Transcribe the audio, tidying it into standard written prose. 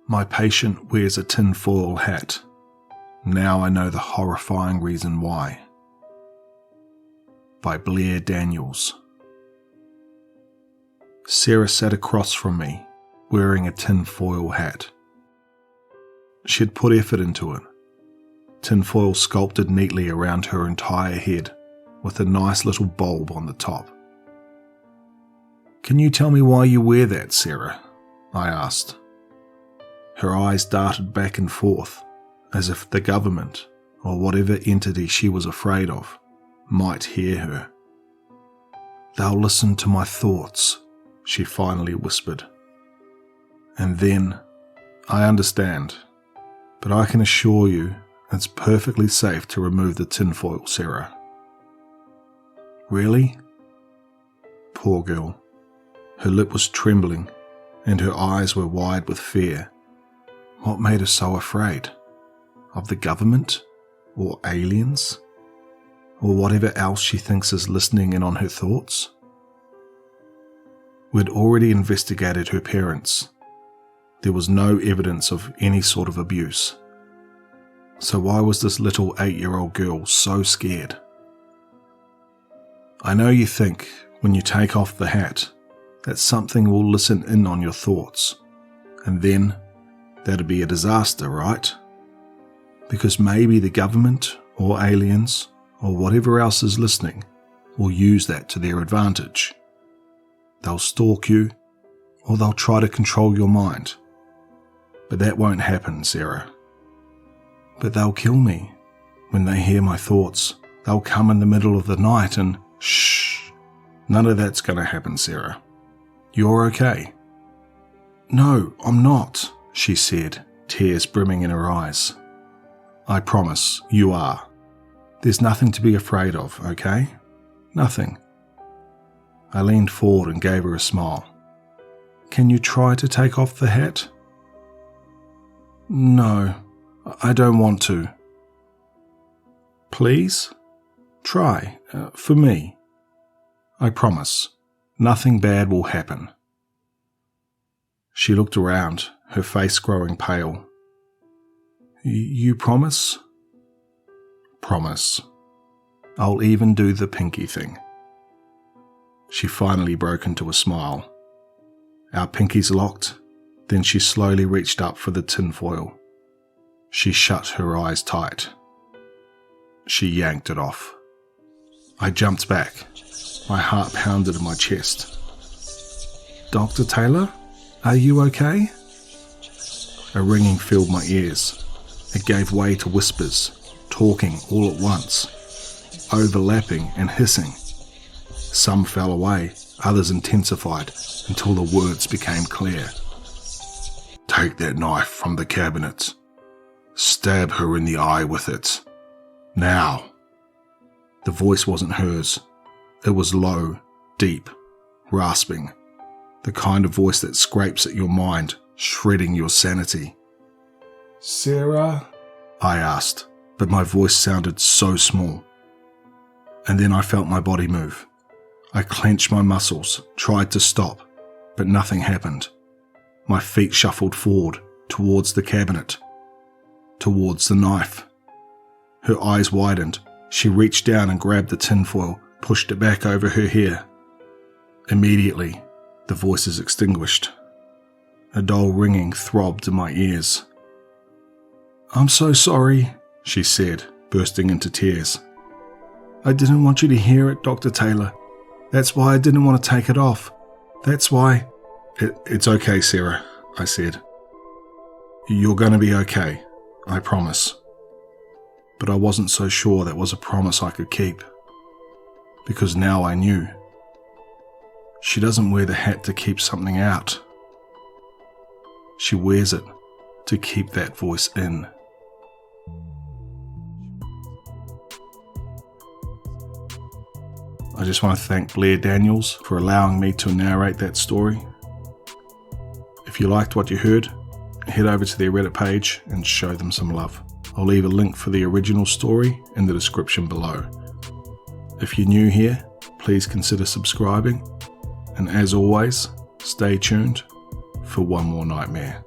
My patient wears a tinfoil hat. Now I know the horrifying reason why. By Blairdaniels. Sarah sat across from me, wearing a tinfoil hat. She had put effort into it. Tinfoil sculpted neatly around her entire head, with a nice little bulb on the top. "Can you tell me why you wear that, Sarah?" I asked. Her eyes darted back and forth, as if the government, or whatever entity she was afraid of, might hear her. "They'll listen to my thoughts," she finally whispered. And then, "I understand, but I can assure you it's perfectly safe to remove the tinfoil, Sarah." "Really?" Poor girl. Her lip was trembling, and her eyes were wide with fear. What made her so afraid? Of the government? Or aliens? Or whatever else she thinks is listening in on her thoughts? We'd already investigated her parents. There was no evidence of any sort of abuse. So why was this little 8-year-old girl so scared? "I know you think, when you take off the hat, that something will listen in on your thoughts, and then that'd be a disaster, right? Because maybe the government, or aliens, or whatever else is listening, will use that to their advantage. They'll stalk you, or they'll try to control your mind. But that won't happen, Sarah." "But they'll kill me. When they hear my thoughts, they'll come in the middle of the night and..." "Shh! None of that's going to happen, Sarah. You're okay." "No, I'm not," she said, tears brimming in her eyes. "I promise you are. There's nothing to be afraid of, okay? Nothing." I leaned forward and gave her a smile. "Can you try to take off the hat?" "No, I don't want to." "Please? Try, for me. I promise, nothing bad will happen." She looked around, her face growing pale. "You promise?" "Promise. I'll even do the pinky thing." She finally broke into a smile. Our pinkies locked, then she slowly reached up for the tinfoil. She shut her eyes tight. She yanked it off. I jumped back. My heart pounded in my chest. "Dr. Taylor, are you okay?" A ringing filled my ears. It gave way to whispers, talking all at once, overlapping and hissing. Some fell away, others intensified, until the words became clear. "Take that knife from the cabinet. Stab her in the eye with it. Now." The voice wasn't hers. It was low, deep, rasping. The kind of voice that scrapes at your mind, shredding your sanity. "Sarah?" I asked, but my voice sounded so small. And then I felt my body move. I clenched my muscles, tried to stop, but nothing happened. My feet shuffled forward, towards the cabinet, towards the knife. Her eyes widened. She reached down and grabbed the tinfoil, pushed it back over her hair. Immediately, the voices extinguished. A dull ringing throbbed in my ears. "I'm so sorry," she said, bursting into tears. "I didn't want you to hear it, Dr. Taylor. That's why I didn't want to take it off. That's why..." It's okay, Sarah," I said. "You're going to be okay, I promise." But I wasn't so sure that was a promise I could keep. Because now I knew. She doesn't wear the hat to keep something out. She wears it to keep that voice in. I just want to thank Blairdaniels for allowing me to narrate that story. If you liked what you heard, head over to their Reddit page and show them some love. I'll leave a link for the original story in the description below. If you're new here, please consider subscribing, and as always, stay tuned for one more nightmare.